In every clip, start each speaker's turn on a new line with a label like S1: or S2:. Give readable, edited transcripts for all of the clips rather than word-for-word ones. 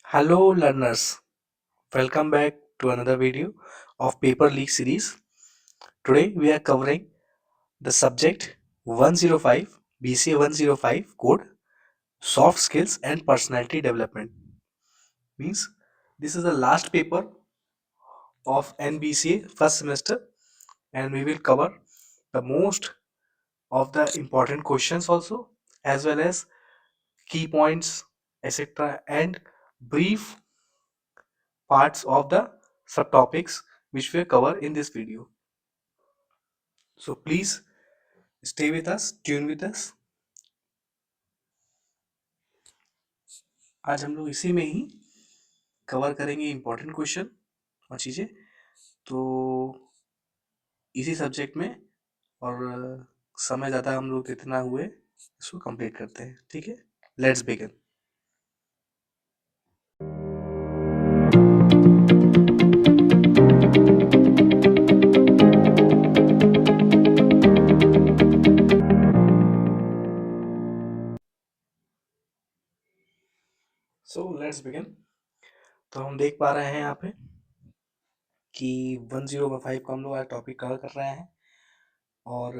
S1: Hello learners, welcome back to another video of Paper Leak series. Today we are covering the subject 105 BCA 105 code soft skills and personality development. Means this is the last paper of NBCA first semester and we will cover the most of the important questions also as well as key points etc and brief parts of the subtopics which we cover in this video. So please stay with us, tune with us. आज हम लोग इसी में ही cover करेंगे important question और चीज़ें, तो इसी सब्जेक्ट में और समय ज़्यादा हम लोग इतना हुए इसको कंप्लीट करते हैं. ठीक है, let's begin. So let's begin. तो हम देख पा रहे हैं यहाँ पे कि 105 का हम लोग आज टॉपिक कवर कर रहे हैं और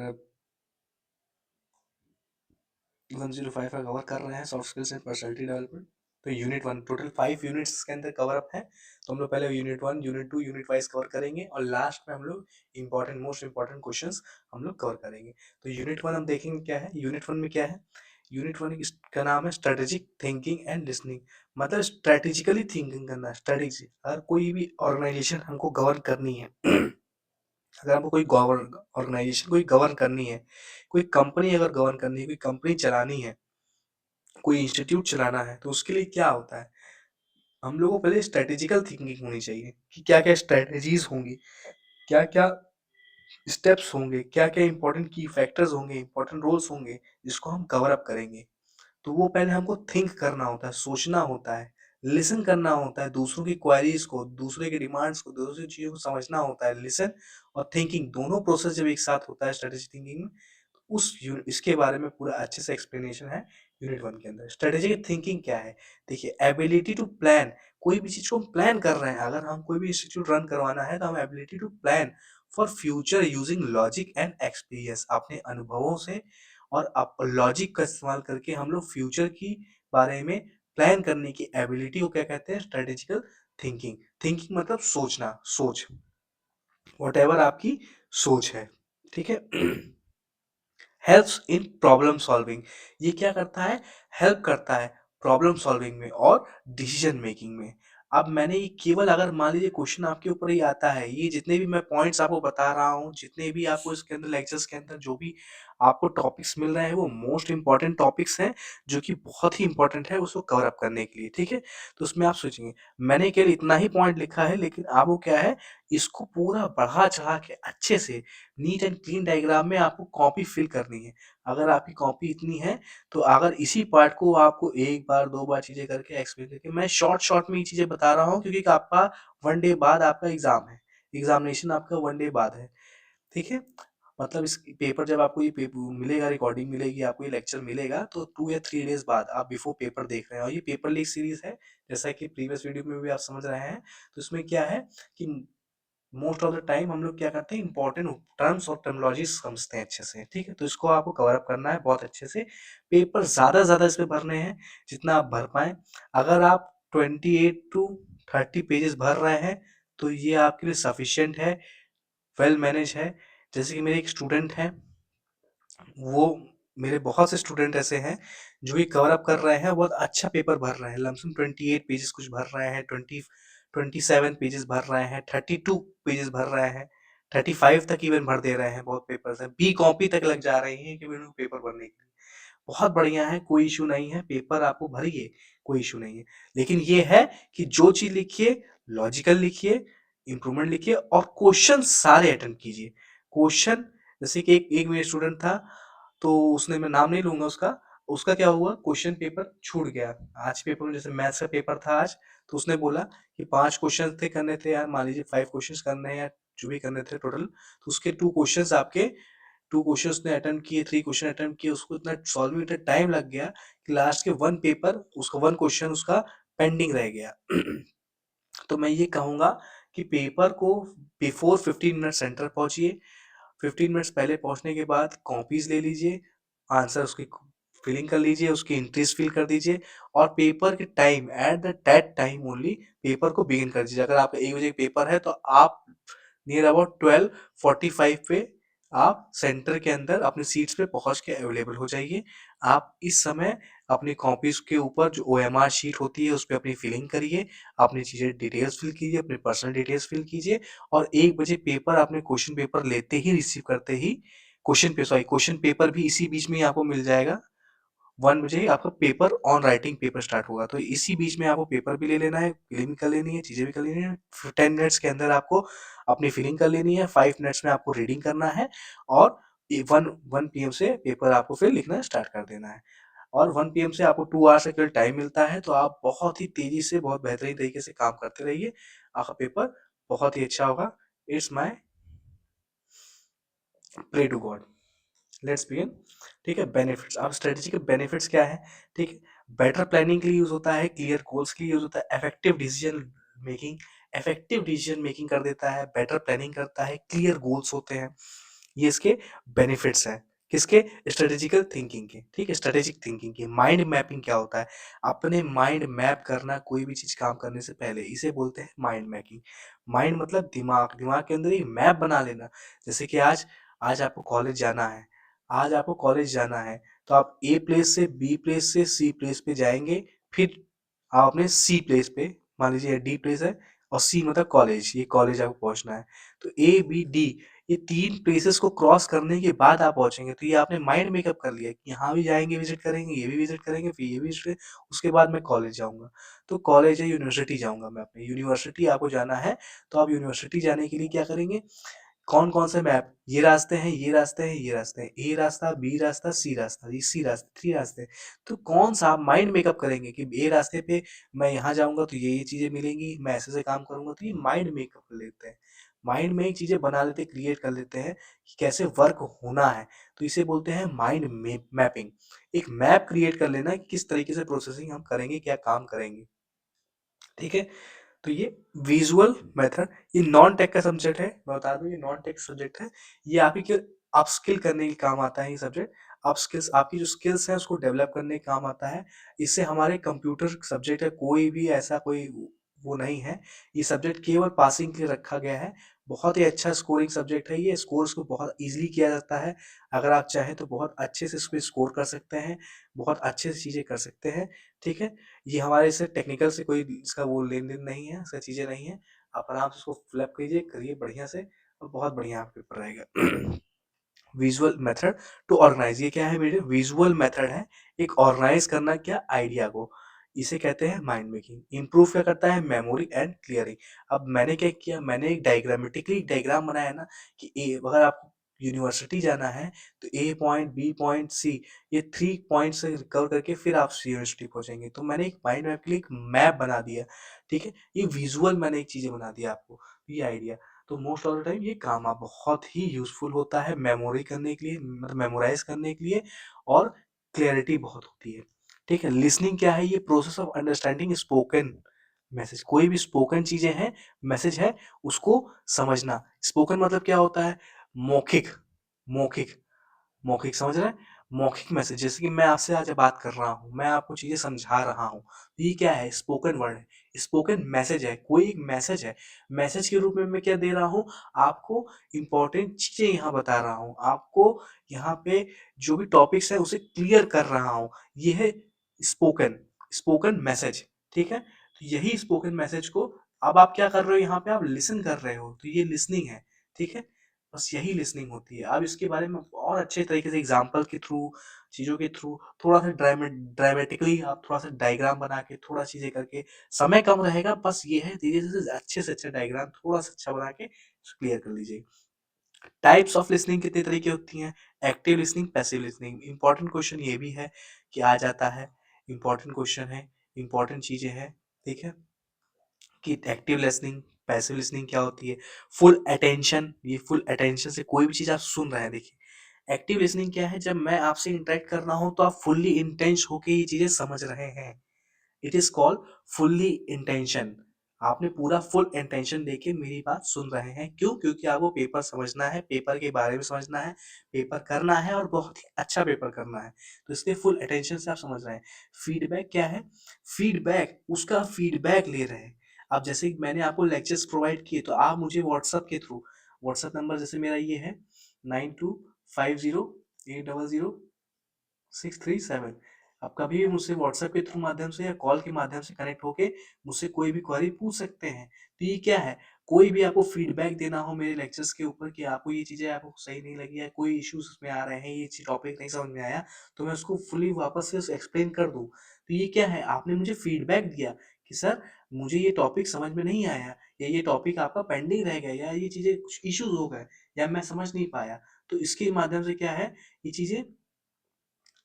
S1: 105 का कवर कर रहे हैं soft skills and personality development. तो यूनिट 1 टोटल 5 यूनिट्स के अंदर कवर अप है. तो हम लोग पहले unit 1 unit 2 unit wise cover करेंगे और लास्ट में हम लोग इंपॉर्टेंट मोस्ट इंपॉर्टेंट क्वेश्चंस हम लोग कवर करेंगे. तो यूनिट 1 हम देखेंगे क्या है. यूनिट 1 में क्या है, यूनिट 1 का नाम है स्ट्रेटेजिक थिंकिंग एंड लिसनिंग. मतलब स्ट्रेटेजिकली थिंकिंग करना. स्ट्रेटेजी, अगर कोई भी ऑर्गेनाइजेशन हमको गवर्न करनी है अगर हमको कोई ऑर्गेनाइजेशन कोई गवर्न करनी है, कोई कंपनी अगर गवर्न करनी है, कोई कंपनी चलानी है, कोई इंस्टीट्यूट चलाना है, तो उसके लिए क्या होता है, हम लोगों को पहले स्ट्रेटेजिकल थिंकिंग होनी चाहिए कि क्या क्या स्ट्रेटेजीज होंगी, क्या क्या स्टेप्स होंगे, क्या क्या इंपॉर्टेंट की फैक्टर्स होंगे, इंपॉर्टेंट रोल्स होंगे जिसको हम कवर अप करेंगे. तो वो पहले हमको थिंक करना होता है, सोचना होता है, लिसन करना होता है, दूसरों की क्वेरीज को, दूसरे की डिमांड्स को, दूसरी चीजों को समझना होता है. लिसन और थिंकिंग दोनों प्रोसेस जब एक साथ होता है स्ट्रेटेजिक थिंकिंग में, इसके बारे में पूरा अच्छे से एक्सप्लेनेशन है यूनिट 1 के अंदर. स्ट्रेटेजिक थिंकिंग क्या है, देखिए एबिलिटी टू प्लान. कोई भी चीज को हम प्लान कर रहे हैं, अगर हम कोई भी इंस्टीट्यूट रन करवाना है तो हम ability to plan for future using logic and experience. अपने अनुभवों से और लॉजिक का इस्तेमाल करके हम लोग फ्यूचर की बारे में प्लान करने की एबिलिटी को क्या कहते हैं, स्ट्रेटेजिकल थिंकिंग. थिंकिंग मतलब सोचना, सोच, वट एवर आपकी सोच है. ठीक है. Helps in problem solving. ये क्या करता है, हेल्प करता है प्रॉब्लम सॉल्विंग में और डिसीजन मेकिंग में. अब मैंने ये केवल, अगर मान लीजिए क्वेश्चन आपके ऊपर ही आता है, ये जितने भी मैं पॉइंट्स आपको बता रहा हूँ, जितने भी आपको इसके अंदर लेक्चर्स के अंदर जो भी आपको टॉपिक्स मिल रहे हैं, वो मोस्ट इंपॉर्टेंट टॉपिक्स हैं जो कि बहुत ही इंपॉर्टेंट है उसको कवर अप करने के लिए. ठीक है. तो उसमें आप सोचेंगे मैंने केवल इतना ही पॉइंट लिखा है, लेकिन आपको क्या है, इसको पूरा बढ़ा चढ़ा के अच्छे से नीट एंड क्लीन डायग्राम में आपको कॉपी फिल करनी है. अगर आपकी कॉपी इतनी है तो अगर इसी पार्ट को आपको एक बार दो बार चीजें करके एक्सप्लेन करके, मैं शॉर्ट शॉर्ट में ये चीजें बता रहा हूँ क्योंकि आपका 1 डे बाद आपका एग्जाम है, एग्जामिनेशन आपका 1 डे बाद है. ठीक है. मतलब इस पेपर जब आपको ये पेपर मिलेगा, रिकॉर्डिंग मिलेगी, आपको ये लेक्चर मिलेगा, तो 2 या 3 डेज बाद आप बिफोर पेपर देख रहे हैं. और ये पेपर लीक सीरीज है, जैसा कि प्रीवियस वीडियो में भी आप समझ रहे हैं. तो इसमें क्या है कि मोस्ट ऑफ द टाइम हम लोग क्या करते हैं, इंपॉर्टेंट टर्म्स और टर्मिनोलॉजी समझते हैं अच्छे से. ठीक है. तो इसको आपको कवर अप करना है बहुत अच्छे से. पेपर ज्यादा ज्यादा इसमें भरने हैं जितना आप भर पाए. अगर आप 28 to 30 पेजेस भर रहे हैं तो ये आपके लिए सफिशियंट है, वेल मैनेज है. जैसे कि मेरे एक स्टूडेंट हैं, वो, मेरे बहुत से स्टूडेंट ऐसे हैं जो ये कवर अप कर रहे हैं, बहुत अच्छा पेपर भर रहे हैं. लमसम 28 पेजेस कुछ भर रहे हैं, 27 पेजेस भर रहे हैं, 32 पेजेस भर रहे हैं, 35 तक इवन भर दे रहे हैं. बहुत पेपर्स हैं, बी कॉपी तक लग जा रही है कि उनको पेपर भरने के लिए. बहुत बढ़िया है, कोई इशू नहीं है, पेपर आपको भरिए, कोई इशू नहीं है. लेकिन ये है कि जो चीज लिखिए, लॉजिकल लिखिए, इंप्रूवमेंट लिखिए और क्वेश्चन सारे अटेम्प्ट कीजिए. क्वेश्चन, जैसे कि एक मेरा स्टूडेंट था, तो उसने, मैं नाम नहीं लूंगा उसका, उसका क्या हुआ, क्वेश्चन पेपर छूट गया. आज पेपर में जैसे मैथ्स का पेपर था आज, तो उसने बोला कि 5 क्वेश्चन थे, करने थे यार, मान लीजिए 5 क्वेश्चन करने हैं या जो भी करने थे टोटल, तो उसके 2 क्वेश्चन आपके, 2 क्वेश्चन उसने अटेम्प्ट किए, 3 क्वेश्चन अटेम्प्ट किए, उसको इतना सॉल्व में इतना टाइम लग गया कि लास्ट के 1 पेपर उसका 1 क्वेश्चन उसका पेंडिंग रह गया तो मैं ये कहूँगा कि पेपर को बिफोर 15 मिनट सेंटर पहुँचिए। 15 मिनट्स पहले पहुँचने के बाद कॉपीज़ ले लीजिए, आंसर उसकी फिलिंग कर लीजिए, उसकी एंट्रीज़ फिल कर दीजिए और पेपर के time at the that time only paper को बिगिन कर दीजिए। अगर आपका 1 बजे पेपर है तो आप नियर अबाउट 12:45 पे आप सेंटर के अंदर अपनी सीट्स पे पहुँच के अवेलेबल हो जाइए। आप इस समय अपनी कॉपीज़ के ऊपर जो ओएमआर शीट होती है, उस पे अपनी फिलिंग करिए, अपनी चीज़ें डिटेल्स फिल कीजिए, अपने पर्सनल डिटेल्स फिल कीजिए और 1 बजे पेपर आपने क्वेश्चन पेपर लेते ही रिसीव करते ही क्वेश्चन पेपर भी इसी बीच में ही आपको मिल जाएगा। 1 बजे आपका paper on writing paper start होगा। तो इसी बीच में आपको पेपर भी ले लेना है, फिलिंग कर लेनी है, चीज़ें भी कर लेनी है। 10 मिनट्स के अंदर आपको अपनी फिलिंग कर लेनी है, 5 मिनट्स में आपको रीडिंग करना है और 1 पीएम से पेपर आपको फिर लिखना स्टार्ट कर देना है। और 1 पीएम से आपको 2 आवर्स का केवल टाइम मिलता है, तो आप बहुत ही तेज़ी से, बहुत बेहतरीन तरीके से काम करते रहिए। आपका पेपर बहुत ही अच्छा होगा। It's my pray to God. Let's begin. ठीक है, बेनिफिट्स। अब स्ट्रेटेजी के बेनिफिट्स क्या है? ठीक है, बेटर प्लानिंग के लिए यूज होता है, क्लियर गोल्स के लिए यूज होता है, मेकिंग इफेक्टिव डिसीजन मेकिंग कर देता है, बेटर प्लानिंग करता है, क्लियर गोल्स होते हैं। ये इसके बेनिफिट्स हैं। किसके? स्ट्रेटेजिकल थिंकिंग के। ठीक है, स्ट्रेटेजिक थिंकिंग के। माइंड मैपिंग क्या होता है? अपने माइंड मैप करना कोई भी चीज काम करने से पहले, इसे बोलते हैं माइंड मैपिंग। माइंड मतलब दिमाग, दिमाग के अंदर एक मैप बना लेना। जैसे कि आज आज आपको कॉलेज जाना है, आज आपको कॉलेज जाना है, तो आप ए प्लेस से बी प्लेस से सी प्लेस पे जाएंगे, फिर आप अपने सी प्लेस पे, मान लीजिए डी प्लेस है और सी मतलब कॉलेज, ये कॉलेज आपको पहुंचना है। तो ए बी डी ये 3 प्लेसेस को क्रॉस करने के बाद आप पहुंचेंगे। तो ये आपने माइंड मेकअप कर लिया कि यहाँ भी जाएंगे, विजिट करेंगे, ये भी विजिट करेंगे, फिर ये भी विजिट करेंगे, उसके बाद मैं कॉलेज जाऊंगा। तो कॉलेज या यूनिवर्सिटी जाऊंगा मैं, अपने यूनिवर्सिटी आपको जाना है। तो आप यूनिवर्सिटी जाने के लिए क्या करेंगे? कौन कौन से मैप? ये रास्ते हैं, ये रास्ते हैं, ये रास्ते हैं, ए रास्ता, बी रास्ता, सी रास्ता, ये सी रास्ते, 3 रास्ते हैं। तो कौन सा आप माइंड मेकअप करेंगे कि ए रास्ते पे मैं यहाँ जाऊंगा तो ये चीजें मिलेंगी, मैं ऐसे से काम करूंगा। तो ये माइंड मेकअप कर लेते हैं, माइंड में ही चीजें बना लेते, क्रिएट कर लेते हैं कि कैसे वर्क होना है। तो इसे बोलते हैं माइंड मैपिंग। एक मैप क्रिएट कर लेना कि किस तरीके से प्रोसेसिंग हम करेंगे, क्या काम करेंगे। ठीक है, तो ये विजुअल मेथड, ये नॉन टेक का सब्जेक्ट है, मैं बता दूं ये नॉन टेक सब्जेक्ट है। ये आप ही के अपस्किल करने के काम आता है ये सब्जेक्ट। अपस्किल्स, आपकी जो स्किल्स हैं उसको डेवलप करने के काम आता है। इससे हमारे कंप्यूटर सब्जेक्ट है, कोई भी ऐसा कोई वो नहीं है। ये सब्जेक्ट केवल पासिंग के लिए रखा गया है। बहुत ही अच्छा स्कोरिंग सब्जेक्ट है ये, स्कोर्स को बहुत इजीली किया जाता है। अगर आप चाहें तो बहुत अच्छे से इसको स्कोर कर सकते हैं, बहुत अच्छे से चीज़ें कर सकते हैं। ठीक है, ये हमारे से टेक्निकल से कोई इसका वो लेन-देन नहीं है, ऐसा चीज़ें नहीं है। आप आराम से उसको फ़िलअप कीजिए, करिए बढ़िया से और बहुत बढ़िया आपका पेपर रहेगा। विजुअल मेथड टू ऑर्गेनाइज़, ये क्या है मेरे? विजुअल मेथड है, एक ऑर्गेनाइज़ करना क्या? आइडिया को। इसे कहते हैं माइंड मेकिंग। इम्प्रूव क्या करता है? Memory and clearing. अब मैंने क्या किया? मैंने एक डायग्रामेटिकली डायग्राम बनाया ना कि अगर आपको यूनिवर्सिटी जाना है तो ए पॉइंट, बी पॉइंट, सी, ये 3 पॉइंट से कवर करके फिर आप यूनिवर्सिटी पहुंचेंगे। तो मैंने एक माइंड मैप के लिए एक मैप बना दिया। ठीक है, ये विजुअल मैंने एक चीजें बना दिया आपको, ये आइडिया। तो मोस्ट ऑफ द टाइम ये काम आप बहुत ही यूजफुल होता है मेमोरी करने के लिए, मतलब मेमोराइज करने के लिए, और क्लैरिटी बहुत होती है। ठीक है, लिसनिंग क्या है? ये process of understanding spoken message. कोई भी स्पोकन चीजें हैं, मैसेज है, उसको समझना। स्पोकन मतलब क्या होता है? मौखिक, मौखिक, मौखिक समझ रहे हैं? मौखिक मैसेज, जैसे कि मैं आपसे आज बात कर रहा हूँ, मैं आपको चीजें समझा रहा हूँ, तो ये क्या है? स्पोकन वर्ड है, स्पोकन मैसेज है, कोई एक मैसेज है। मैसेज के रूप में मैं क्या दे रहा हूँ? आपको इंपॉर्टेंट चीजें यहाँ बता रहा हूँ, आपको यहाँ पे जो भी टॉपिक्स है उसे क्लियर कर रहा हूँ। ये है स्पोकन, स्पोकन मैसेज। ठीक है, तो यही स्पोकन मैसेज को अब आप क्या कर रहे हो? यहाँ पे आप लिसन कर रहे हो, तो ये लिसनिंग है। ठीक है, बस यही लिसनिंग होती है। अब इसके बारे में और अच्छे तरीके से एग्जाम्पल के थ्रू, चीज़ों के थ्रू, थोड़ा सा ड्रामेटिकली आप थोड़ा सा डायग्राम बना के, थोड़ा चीज़ें करके, समय कम रहेगा, बस ये है धीरे धीरे से अच्छे से अच्छा डायग्राम थोड़ा सा अच्छा बना के क्लियर कर लीजिए। टाइप्स ऑफ लिसनिंग कितने तरीके होती हैं? Active listening, passive listening. Important question ये भी है कि आ जाता है, इंपॉर्टेंट क्वेश्चन है, इंपॉर्टेंट चीज़ें हैं। ठीक है, कि एक्टिव लिसनिंग, पैसिव लिसनिंग क्या होती है? फुल अटेंशन, ये फुल अटेंशन से कोई भी चीज़ आप सुन रहे हैं। देखिए, एक्टिव लिसनिंग क्या है? जब मैं आपसे इंटरेक्ट कर रहा हूँ तो आप फुल्ली इंटेंस होके ये चीज़ें समझ रहे हैं। It is called fully intention. आपने पूरा फुल इंटेंशन देके मेरी बात सुन रहे हैं, क्यों? क्योंकि आपको पेपर समझना है, पेपर के बारे में समझना है, पेपर करना है और बहुत ही अच्छा पेपर करना है, तो इसलिए फुल अटेंशन से आप समझ रहे हैं। फीडबैक क्या है? फीडबैक उसका फीडबैक ले रहे हैं। अब जैसे मैंने आपको लेक्चर्स प्रोवाइड किए, तो आप मुझे व्हाट्सएप के थ्रू, व्हाट्सएप नंबर जैसे मेरा ये है 9250800637, आप कभी भी मुझसे व्हाट्सएप के थ्रू माध्यम से या कॉल के माध्यम से कनेक्ट होके मुझसे कोई भी क्वेरी पूछ सकते हैं। तो ये क्या है, कोई भी आपको फीडबैक देना हो मेरे लेक्चर्स के ऊपर कि आपको ये चीज़ें आपको सही नहीं लगी है, कोई इश्यूज उसमें आ रहे हैं, ये टॉपिक नहीं समझ में आया, तो मैं उसको फुली वापस से एक्सप्लेन कर दूँ। तो ये क्या है, आपने मुझे फीडबैक दिया कि सर मुझे ये टॉपिक समझ में नहीं आया, या ये टॉपिक आपका पेंडिंग रह गया, या ये चीज़ें कुछ इश्यूज हो गए, या मैं समझ नहीं पाया। तो इसके माध्यम से क्या है, ये चीज़ें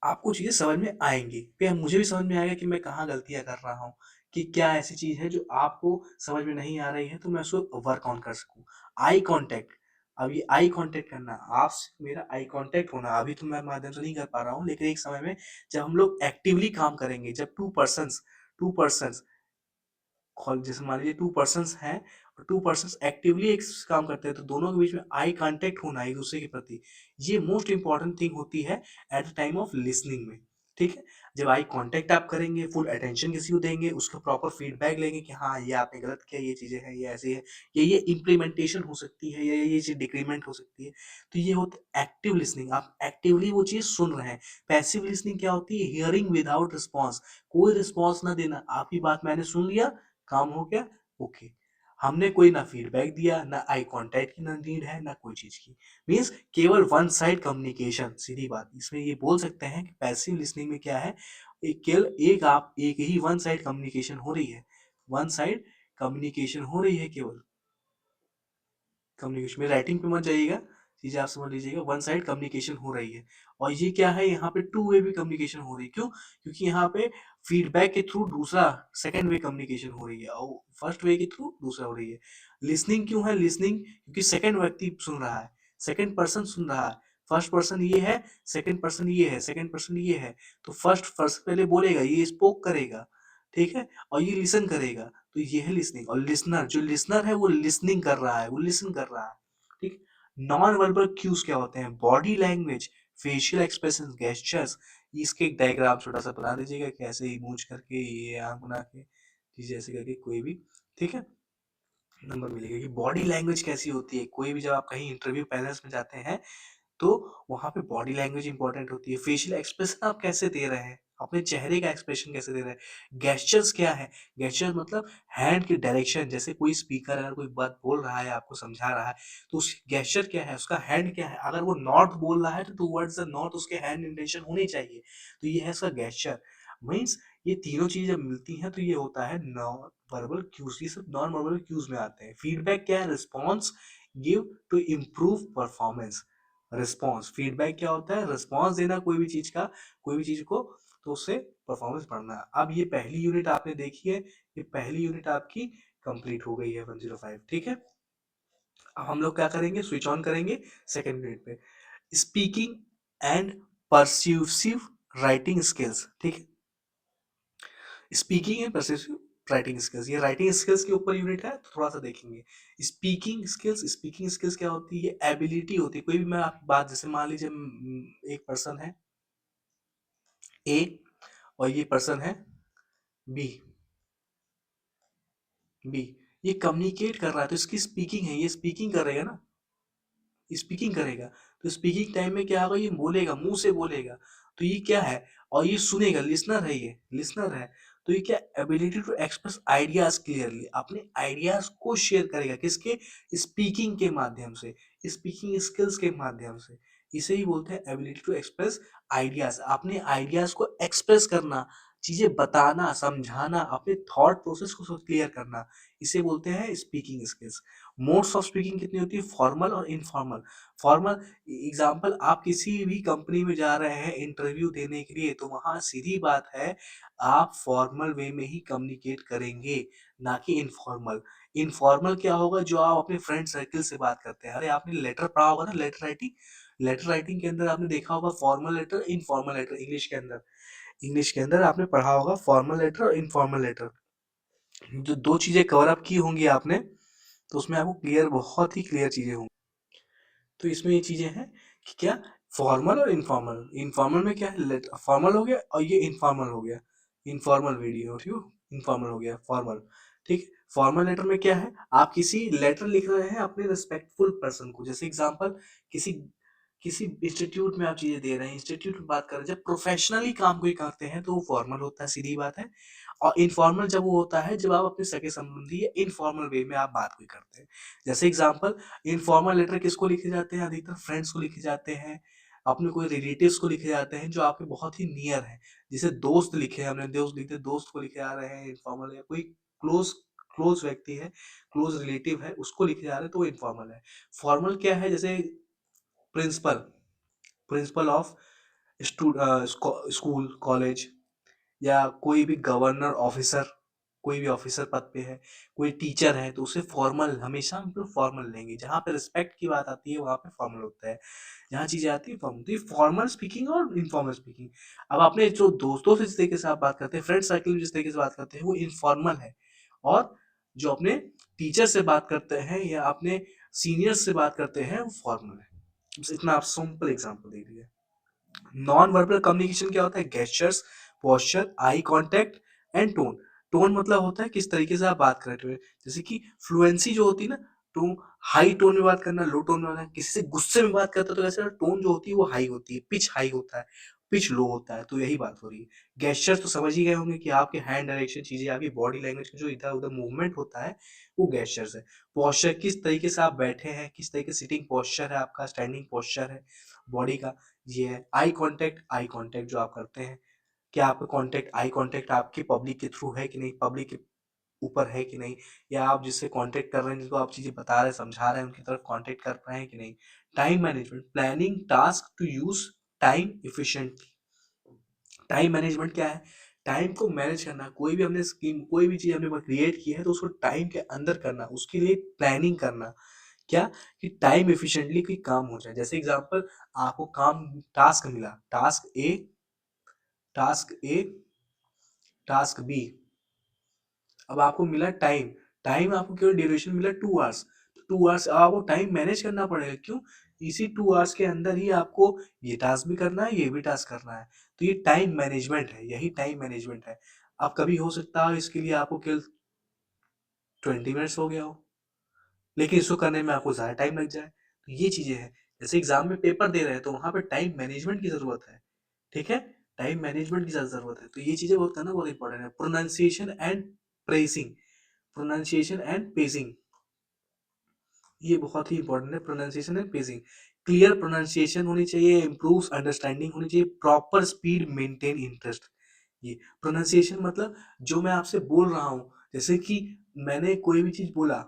S1: आपको चीज़ें समझ में आएँगी। फिर मुझे भी समझ में आएगा कि मैं कहाँ गलतियाँ कर रहा हूँ, कि क्या ऐसी चीज़ है जो आपको समझ में नहीं आ रही है, तो मैं उसको वर्क ऑन कर सकूँ। आई कॉन्टैक्ट, अब ये आई कॉन्टैक्ट करना, आपसे मेरा आई कॉन्टैक्ट होना, अभी तो मैं माध्यम से नहीं कर पा रहा हूँ, लेकिन एक समय में जब हम लोग एक्टिवली काम करेंगे, जब 2 पर्सन्स जैसे मान लीजिए 2 पर्सन्स हैं और 2 पर्सन्स एक्टिवली एक काम करते हैं, तो दोनों के बीच में आई कांटेक्ट होना एक दूसरे के प्रति, ये मोस्ट इंपॉर्टेंट थिंग होती है at the time of listening में। ठीक है, जब आई कांटेक्ट आप करेंगे, फुल अटेंशन किसी को देंगे, उसका प्रॉपर फीडबैक लेंगे कि हाँ ये आपने गलत किया, ये चीजें हैं, ये ऐसी है, ये इम्प्लीमेंटेशन हो सकती है, या ये चीज डिक्रीमेंट हो सकती है। तो ये होता है एक्टिव लिसनिंग, आप एक्टिवली वो चीज सुन रहे हैं। पैसिव लिसनिंग क्या होती है? हियरिंग विदाउट रिस्पॉन्स, कोई रिस्पॉन्स ना देना, आपकी बात मैंने सुन लिया, काम हो गया, ओके। हमने कोई ना फीडबैक दिया, ना आई कांटेक्ट की ना नीड है, ना कोई चीज की, मीन्स केवल वन साइड कम्युनिकेशन, सीधी बात। इसमें ये बोल सकते हैं कि पैसिव लिसनिंग में क्या है, केवल एक ही वन साइड कम्युनिकेशन हो रही है, वन साइड कम्युनिकेशन हो रही है केवल। कम्युनिकेशन में राइटिंग पे मत जाइएगा, चीजें आप समझ लीजिएगा, वन साइड कम्युनिकेशन हो रही है। और ये क्या है, यहाँ पे टू वे भी कम्युनिकेशन हो रही है, क्यों? क्योंकि यहाँ पे फीडबैक के थ्रू दूसरा सेकंड वे कम्युनिकेशन हो रही है, और फर्स्ट वे के थ्रू दूसरा हो रही है। लिसनिंग क्यों है? लिसनिंग क्योंकि सेकंड व्यक्ति सुन रहा है, सेकंड पर्सन सुन रहा है, फर्स्ट पर्सन ये है, सेकंड पर्सन ये है, सेकंड पर्सन ये है, तो फर्स्ट पर्सन पहले बोलेगा, ये स्पोक करेगा, ठीक है, और ये लिसन करेगा, तो ये है लिसनिंग। और लिसनर, जो लिसनर है वो लिसनिंग कर रहा है, वो लिसन कर रहा है, ठीक। नॉन वर्बल क्यूज क्या होते हैं? Body language, facial expression, gestures. इसके एक डायग्राम छोटा सा बना दीजिएगा, कैसे इमोज करके, ये आंख बना के, चीज ऐसे करके, कोई भी, ठीक है, नंबर मिलेगा कि बॉडी लैंग्वेज कैसी होती है। कोई भी जब आप कहीं इंटरव्यू पैनल्स में जाते हैं, तो वहां पे बॉडी लैंग्वेज इंपॉर्टेंट होती है। फेशियल एक्सप्रेशन आप कैसे दे रहे हैं, अपने चेहरे का एक्सप्रेशन कैसे दे रहे हैं। गेस्चर्स क्या है? गेस्चर मतलब हैंड की डायरेक्शन, जैसे कोई स्पीकर अगर कोई बात बोल रहा है, आपको समझा रहा है, तो उस गेस्चर क्या है, उसका हैंड क्या है। अगर वो नॉर्थ बोल रहा है तो टूवर्ड्स द नॉर्थ उसके हैंड इंटेंशन होनी चाहिए, तो ये है उसका गेस्चर। मीन्स ये तीनों चीजें जब मिलती हैं तो ये होता है नॉन वर्बल क्यूज, ये सब नॉन वर्बल क्यूज में आते हैं। फीडबैक क्या है? Response give to improve performance. Response, feedback क्या होता है? रिस्पॉन्स देना कोई भी चीज का, कोई भी चीज को, तो उससे परफॉर्मेंस बढ़ना। अब ये पहली यूनिट आपने देखी है, ये पहली यूनिट आपकी कंप्लीट हो गई है 105, ठीक है। अब हम लोग क्या करेंगे, स्विच ऑन करेंगे सेकेंड यूनिट पे, स्पीकिंग एंड परस्यूसिव राइटिंग स्किल्स, ठीक है। स्पीकिंग एंड परस्यूसिव राइटिंग स्किल्स, ये राइटिंग स्किल्स के ऊपर यूनिट है, तो थोड़ा सा देखेंगे। स्पीकिंग स्किल्स क्या होती है? एबिलिटी होती है, कोई भी मैं आपकी बात, जैसे मान लीजिए एक पर्सन है ए और ये पर्सन है बी, बी ये कम्युनिकेट कर रहा है, तो इसकी स्पीकिंग है, ये स्पीकिंग करेगा ना, स्पीकिंग करेगा, तो स्पीकिंग टाइम में क्या होगा, ये बोलेगा, मुंह से बोलेगा, तो ये क्या है, और ये सुनेगा, लिसनर है, ये लिसनर है। तो ये क्या, ability to express ideas clearly, अपने आइडियाज को शेयर करेगा, किसके? स्पीकिंग के माध्यम से, स्पीकिंग स्किल्स के माध्यम से। इसे ही बोलते हैं एबिलिटी टू एक्सप्रेस आइडियाज, अपने आइडियाज को एक्सप्रेस करना, चीजें बताना, समझाना, अपने थॉट प्रोसेस को क्लियर करना, इसे बोलते हैं speaking skills. Modes of speaking कितनी होती है? फॉर्मल और इनफॉर्मल। फॉर्मल एग्जांपल, आप किसी भी कंपनी में जा रहे हैं इंटरव्यू देने के लिए, तो वहां सीधी बात है, आप फॉर्मल वे में ही कम्युनिकेट करेंगे, ना कि इनफॉर्मल। इनफॉर्मल क्या होगा? जो आप अपने फ्रेंड सर्किल से बात करते हैं। अरे आपने लेटर पढ़ा होगा ना, लेटर राइटिंग, लेटर राइटिंग के अंदर आपने देखा होगा formal letter, informal letter, English के अंदर। इंग्लिश के अंदर आपने पढ़ा होगा फॉर्मल लेटर और इनफॉर्मल लेटर, जो दो चीजें कवर अप की होंगी आपने, तो उसमें आपको क्लियर, बहुत ही क्लियर चीजें होंगी। तो इसमें ये चीजें हैं कि क्या फॉर्मल और इनफॉर्मल, इनफॉर्मल में क्या है, फॉर्मल हो गया और ये इनफॉर्मल हो गया, इनफॉर्मल वीडियो, ठीक है, इनफॉर्मल हो गया फॉर्मल, ठीक। फॉर्मल लेटर में क्या है, आप किसी लेटर लिख रहे हैं अपने रिस्पेक्टफुल पर्सन को, जैसे एग्जांपल किसी किसी इंस्टीट्यूट में आप चीजें दे रहे हैं, इंस्टीट्यूट में बात कर रहे हैं, जब प्रोफेशनली काम कोई करते हैं तो वो फॉर्मल होता है, सीधी बात है। और इनफॉर्मल जब वो होता है जब आप अपने सगे संबंधी या इनफॉर्मल वे में आप बात कोई करते हैं। जैसे एग्जांपल, इनफॉर्मल लेटर किसको लिखे जाते हैं, अधिकतर फ्रेंड्स को लिखे जाते हैं, अपने कोई रिलेटिव्स को लिखे जाते हैं जो आपके बहुत ही नियर है। जैसे दोस्त लिखे, हमने दोस्त लिखे, दोस्त को लिखे जा रहे हैं इनफॉर्मल, या कोई क्लोज क्लोज व्यक्ति है, क्लोज रिलेटिव है, उसको लिखे जा रहे हैं तो वो इनफॉर्मल है। फॉर्मल क्या है, जैसे principal, principal of school college, या कोई भी गवर्नर ऑफिसर, कोई भी ऑफिसर पद पे है, कोई टीचर है, तो उसे फॉर्मल, हमेशा हम लोग फॉर्मल लेंगे। जहाँ पे रिस्पेक्ट की बात आती है वहाँ पे फॉर्मल होता है, जहाँ चीजें आती है फॉर्मल। तो ये फॉर्मल स्पीकिंग और इनफॉर्मल स्पीकिंग। अब अपने जो दोस्तों से जिस तरीके से आप बात करते हैं, फ्रेंड सर्कल में जिस तरीके से बात करते हैं, वो इनफॉर्मल है। और जो अपने टीचर से बात करते हैं या अपने सीनियर से बात करते हैं वो फॉर्मल है। बस इतना आप सिंपल एग्जाम्पल दे दिए। नॉन वर्बल कम्युनिकेशन क्या होता है, gestures, posture, eye contact and tone. Tone मतलब होता है किस तरीके से आप बात कर रहे हो, जैसे कि फ्लुएंसी जो होती है ना, तो हाई टोन में बात करना, लो टोन में बात करना, किसी से गुस्से में बात करते हो तो कैसे टोन जो होती है वो हाई होती है, पिच हाई होता है, पिच लो होता है, तो यही बात हो रही है। गेस्चर्स तो समझ ही गए होंगे कि आपके हैंड डायरेक्शन, चीजें, आपकी बॉडी लैंग्वेज का जो इधर उधर मूवमेंट होता है वो गेस्चर्स है। पोस्चर, किस तरीके से आप बैठे हैं, किस तरीके सिटिंग पोस्चर है आपका, स्टैंडिंग पोस्चर है बॉडी का, ये है। आई कांटेक्ट, आई कांटेक्ट जो आप करते हैं, क्या आपका कांटेक्ट, आई कांटेक्ट आपके पब्लिक के थ्रू है कि नहीं, पब्लिक के ऊपर है कि नहीं, या आप जिससे कांटेक्ट कर रहे हैं, जिसको आप चीजें बता रहे हैं, समझा रहे हैं, उनकी तरफ कांटेक्ट कर रहे हैं कि नहीं। Time management, planning task to use time efficiently. Time management क्या है, टाइम को मैनेज करना, कोई भी हमने स्कीम, कोई भी चीज हमने क्रिएट की है तो उसको टाइम के अंदर करना, उसके लिए प्लानिंग करना, क्या, कि टाइम एफिशिएंटली कोई काम हो जाए। जैसे एग्जांपल, आपको काम, टास्क मिला, टास्क ए, टास्क ए, टास्क बी। अब आपको मिला टाइम, टाइम आपको केवल ड्यूरेशन मिला 2 आवर्स, तो 2 आवर्स आपको टाइम मैनेज करना पड़ेगा। क्यों, इसी 2 आवर्स के अंदर ही आपको ये टास्क भी करना है, ये भी टास्क करना है। तो ये टाइम मैनेजमेंट है, यही टाइम मैनेजमेंट है। अब कभी हो सकता है इसके लिए आपको केवल 20 मिनट्स हो गया हो, लेकिन इसको करने में आपको ज़्यादा टाइम लग जाए, तो ये चीज़ें हैं। जैसे एग्जाम में पेपर दे रहे हैं तो वहाँ पे टाइम मैनेजमेंट की ज़रूरत है, ठीक है, टाइम मैनेजमेंट की ज़्यादा ज़रूरत है। तो ये चीज़ें बहुत है ना, बहुत इंपॉर्टेंट है। Pronunciation and pressing, pronunciation and pacing, ये बहुत ही इंपॉर्टेंट है, pronunciation and pacing. Clear pronunciation होनी चाहिए, इम्प्रूव अंडरस्टैंडिंग होनी चाहिए, प्रॉपर स्पीड, मेंटेन इंटरेस्ट। ये प्रोनाउंसिएशन मतलब जो मैं आपसे बोल रहा हूँ, जैसे कि मैंने कोई भी चीज़ बोला,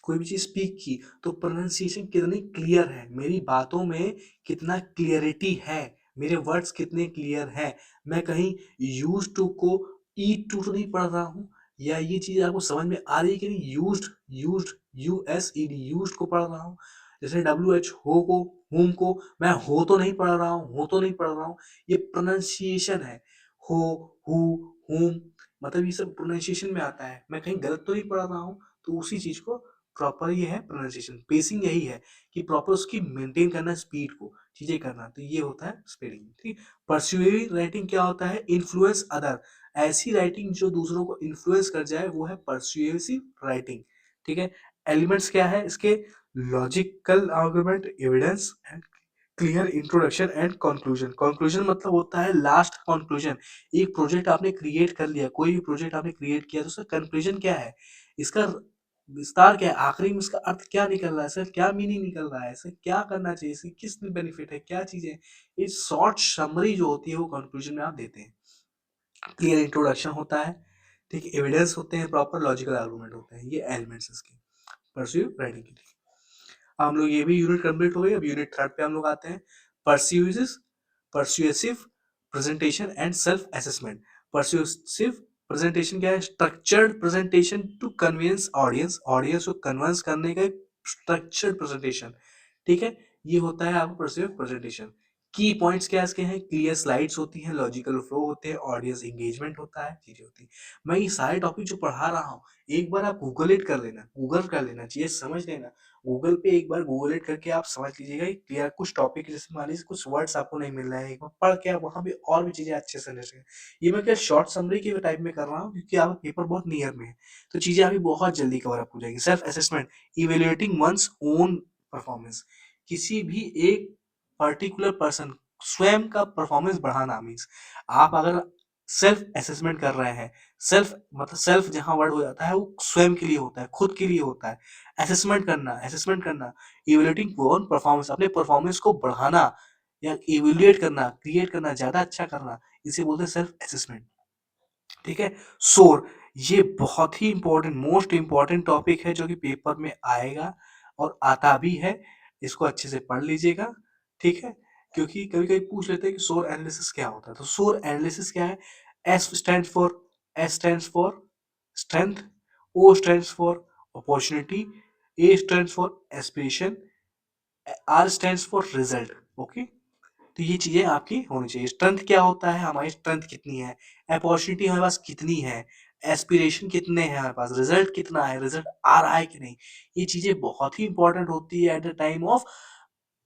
S1: कोई भी चीज़ स्पीक की, तो प्रोनाउंसिएशन कितनी क्लियर है, मेरी बातों में कितना क्लियरिटी है, मेरे वर्ड्स कितने क्लियर हैं, मैं कहीं यूज टू को ई टू तो नहीं पढ़ रहा हूँ, या ये चीज़ आपको समझ में आ रही है कि नहीं, यूज्ड, यूज्ड, यूएसईडी, यूज्ड को पढ़ रहा हूँ। जैसे डब्ल्यू एच हो को, हुम को मैं हो तो नहीं पढ़ रहा हूँ, हो तो नहीं पढ़ रहा हूँ, ये प्रोनाउंसिएशन है। हो, हु, हुम, मतलब ये सब प्रोनाउंसिएशन में आता है, मैं कहीं गलत तो नहीं पढ़ रहा हूँ, तो उसी चीज़ को प्रॉपर ये है प्रोनाउंसिएशन। पेसिंग यही है कि प्रॉपर उसकी मेंटेन करना, स्पीड को, चीजें करना, तो ये होता है स्पीडिंग, ठीक। परस्यूएसिव राइटिंग क्या होता है, इन्फ्लुएंस अदर, ऐसी राइटिंग जो दूसरों को इन्फ्लुएंस कर जाए, वो है परस्यूएसिव राइटिंग, ठीक है। एलिमेंट्स क्या है इसके, logical argument, evidence and clear introduction and conclusion. Conclusion मतलब होता है लास्ट कंक्लूजन। एक प्रोजेक्ट आपने क्रिएट कर लिया, कोई भी प्रोजेक्ट आपने क्रिएट किया, तो उसका कंक्लूजन क्या है, इसका विस्तार क्या है, आखिरी में इसका अर्थ क्या निकल रहा है, इसका क्या मीनिंग निकल रहा है, इसे क्या करना चाहिए, इससे किस बेनिफिट है, क्या चीजें, ये शॉर्ट समरी जो होती है वो कंक्लूजन में आप देते हैं। क्लियर इंट्रोडक्शन होता है, ठीक है, एविडेंस होते हैं, प्रॉपर लॉजिकल आर्गुमेंट होते हैं, ये एलिमेंट्स इसके परस्यू राइटिंग के। हम लोग ये भी यूनिट कंप्लीट हो गई, अब यूनिट थर्ड पे हम लोग आते हैं। Persuasive, persuasive presentation and self assessment. Persuasive presentation क्या है, structured presentation to convince audience, audience को कन्विंस करने का स्ट्रक्चर्ड प्रेजेंटेशन, ठीक है, ये होता है आपका परस्यूसिव प्रेजेंटेशन। की पॉइंट्स क्या इसके हैं, क्लियर स्लाइड्स होती हैं, लॉजिकल फ्लो होते हैं, ऑडियंस एंगेजमेंट होता है, चीजें होती हैं। मैं ये सारे टॉपिक जो पढ़ा रहा हूँ, एक बार आप गूगल इट कर लेना, गूगल कर लेना चाहिए, समझ लेना। गूगल पे एक बार गूगल इट करके आप समझ लीजिएगा कि क्लियर कुछ टॉपिक, जैसे मान लीजिए कुछ वर्ड्स आपको नहीं मिल रहे हैं, एक बार पढ़ के आप वहाँ पे और भी चीजें अच्छे से समझ सकें। ये मैं क्या शॉर्ट समरी के टाइप में कर रहा हूँ, क्योंकि आपका पेपर बहुत नियर में है, तो चीजें अभी बहुत जल्दी कवर अप हो जाएगी। Self assessment, evaluating one's own performance, किसी भी एक पर्टिकुलर पर्सन स्वयं का परफॉर्मेंस बढ़ाना मीन्स, आप अगर सेल्फ असेसमेंट कर रहे हैं, सेल्फ मतलब सेल्फ जहां वर्ड हो जाता है वो स्वयं के लिए होता है, खुद के लिए होता है। असेसमेंट करना, इवेल्युएटिंग ओन परफॉर्मेंस, अपने परफॉर्मेंस को बढ़ाना या इवेल्युएट करना, क्रिएट करना, ज्यादा अच्छा करना, इसे बोलते हैं सेल्फ असेसमेंट। ठीक है। शोर, ये बहुत ही इंपॉर्टेंट, मोस्ट इंपॉर्टेंट टॉपिक है जो कि पेपर में आएगा और आता भी है, इसको अच्छे से पढ़ लीजिएगा। ठीक है, क्योंकि कभी कभी पूछ लेते हैं कि शोर एनालिसिस क्या होता है। तो शोर एनालिसिस क्या है, S stand for strength, O stand for opportunity, A stand for aspiration, R stand for result. Okay, तो ये चीजें आपकी होनी चाहिए। स्ट्रेंथ क्या होता है, हमारी स्ट्रेंथ कितनी है, अपॉर्चुनिटी हमारे पास कितनी है, एस्पिरेशन कितने हैं हमारे पास, रिजल्ट कितना है, रिजल्ट आ रहा है कि नहीं। ये चीजें बहुत ही इंपॉर्टेंट होती है एट द टाइम ऑफ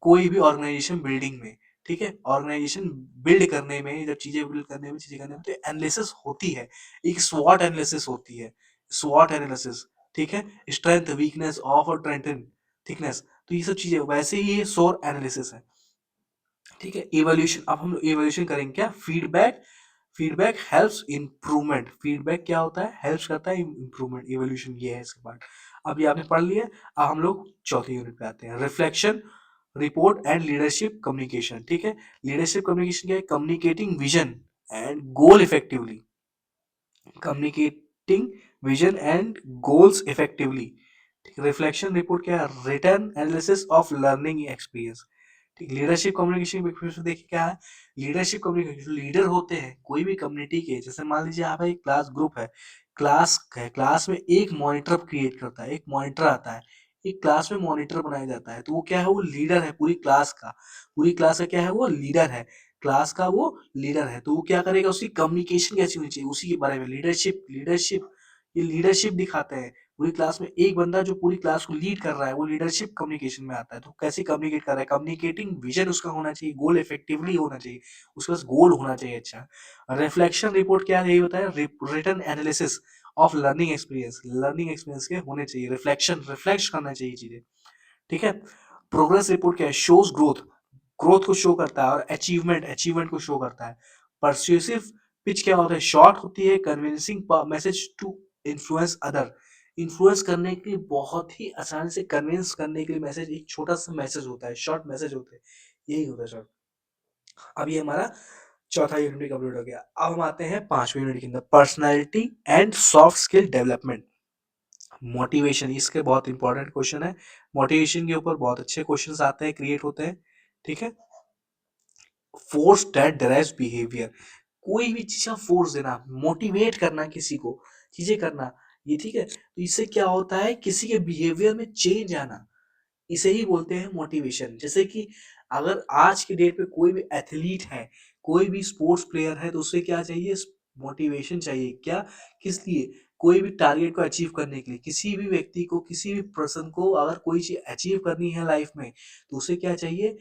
S1: कोई भी ऑर्गेनाइजेशन बिल्डिंग में। ठीक है, ऑर्गेनाइजेशन बिल्ड करने में, जब चीजें बिल्ड करने में, चीजें करने में, तो एनालिसिस होती है, एक स्वॉट एनालिसिस होती है, स्वॉट एनालिसिस। ठीक है, स्ट्रेंथ, वीकनेस, ऑफ और स्ट्रेंथ, थिकनेस, तो ये सब चीजें वैसे ही ये सोर एनालिसिस है। ठीक है, इवोल्यूशन, अब हम इवोल्यूशन करेंगे क्या, feedback, feedback helps improvement, feedback क्या होता है, हेल्प्स करता है इम्प्रूवमेंट, इवोल्यूशन ये है इसके बाद। अब ये आपने पढ़ लिया। अब हम लोग चौथी यूनिट पे आते हैं, reflection, report and leadership communication. ठीक है, लीडरशिप कम्युनिकेशन क्या है, communicating vision and goal effectively, communicating vision and goals effectively. Reflection report क्या है, return analysis of learning experience. ठीक, लीडरशिप कम्युनिकेशन में देखिए क्या है, लीडरशिप कम्युनिकेशन, जो लीडर होते हैं कोई भी कम्युनिटी के, जैसे मान लीजिए आप एक क्लास ग्रुप है, क्लास है, क्लास में एक मॉनिटर क्रिएट करता है, एक मॉनिटर आता है, एक क्लास में मॉनिटर बनाया जाता है, तो वो क्या है, वो लीडर है पूरी क्लास का, पूरी क्लास का क्या है, वो लीडर है, क्लास का वो लीडर है। तो वो क्या करेगा, उसकी कम्युनिकेशन कैसी होनी चाहिए, उसी के बारे में, लीडरशिप, लीडरशिप, ये लीडरशिप दिखाते हैं। पूरी क्लास में एक बंदा जो पूरी क्लास को लीड कर रहा है, वो लीडरशिप कम्युनिकेशन में आता है। तो कैसे कम्युनिकेट कर रहा है, कम्युनिकेटिंग विजन उसका होना चाहिए, गोल इफेक्टिवली होना चाहिए, उसके पास गोल होना चाहिए अच्छा। रिफ्लेक्शन रिपोर्ट क्या है, यही होता है, return analysis of learning experience, learning experience के होने चाहिए, रिफ्लेक्शन, रिफ्लेक्ट करना चाहिए चीजें। ठीक है, प्रोग्रेस रिपोर्ट क्या है, शोज ग्रोथ, ग्रोथ को शो करता है, और अचीवमेंट, अचीवमेंट को शो करता है। परस्यूसिव पिच क्या होता है, शॉर्ट होती है, convincing message to influence other, influence करने के लिए, बहुत ही आसानी से कन्विंस करने के लिए मैसेज, एक छोटा सा मैसेज होता है, शॉर्ट मैसेज होते हैं, यही होता है शॉर्ट। अब ये हमारा चौथा यूनिट भी कंप्लीट हो गया। अब हम आते हैं पांचवें यूनिट के अंदर, personality and soft skill development. Motivation, इसके बहुत इंपॉर्टेंट क्वेश्चन है, मोटिवेशन के ऊपर बहुत अच्छे क्वेश्चंस आते हैं, क्रिएट होते हैं। ठीक है, फोर्स दैट ड्राइव्स बिहेवियर, कोई भी चीज का फोर्स देना, मोटिवेट करना किसी को, चीजें करना, ये ठीक है, तो इससे क्या होता है, किसी के बिहेवियर में चेंज आना, इसे ही बोलते हैं मोटिवेशन। जैसे कि अगर आज के डेट पे कोई भी एथलीट है, कोई भी स्पोर्ट्स प्लेयर है, तो उसे क्या चाहिए, मोटिवेशन चाहिए, क्या, किस लिए, कोई भी टारगेट को अचीव करने के लिए, किसी भी व्यक्ति को, किसी भी पर्सन को अगर कोई चीज अचीव करनी है लाइफ में, तो उसे क्या चाहिए,